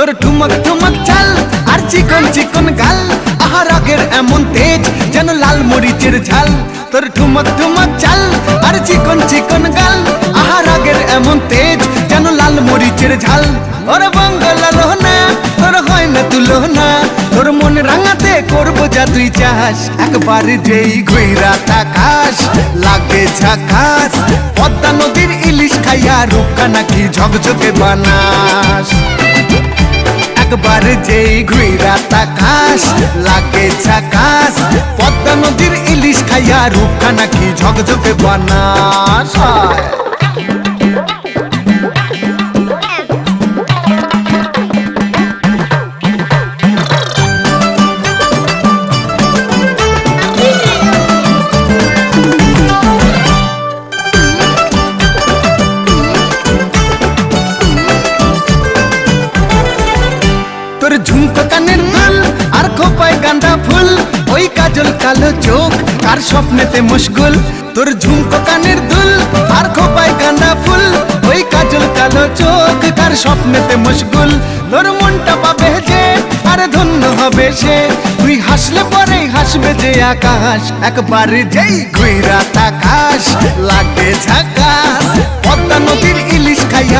তোর ঠুমক ঠুমক চাল আর চিকন চিকন গাল, আহা রাগের এমন তেজ যেন লাল মরিচের ঝাল। তোর ঠুমক ঠুমক চাল আর চিকন চিকন গাল, আহা রাগের এমন তেজ যেন লাল মরিচের ঝাল। ওরে বাঙ্গালা লোহনা তোর হয় না তুলনা, তোর মন রাঙাতে করবো যা তুই চাস। একবার যেই ঘুইরা তাকাস লাগে ঝাকাস, পদ্মা নদীর ইলিশ খাইয়া রূপকা নাকি ঝকঝকে বানাস। একবার যেই ঘুইরা তাকাস লাগে ঝাকাস, পদ্মা নদীর ইলিশ খাইয়া রূপকা নাকি ঝকঝকে বানাস। তোর ঝুমকো কানের দুল আর খোপায় গাঁদা ফুল, ওই কাজল কালো চোখ কার স্বপ্নেতে মশগুল। তোর ঝুমকো কানের দুল আর খোপায় গাঁদা ফুল, ওই কাজল কালো চোখ কার স্বপ্নেতে মশগুল। তোর মনটা পাবে যে আর ধন্য হবে সে, তুই হাসলে পরেই হাসবে যে আকাশ। একবার যেই ঘুইরা তাকাস লাগে ঝাকাস, পদ্মা নদীর ইলিশ খাইয়া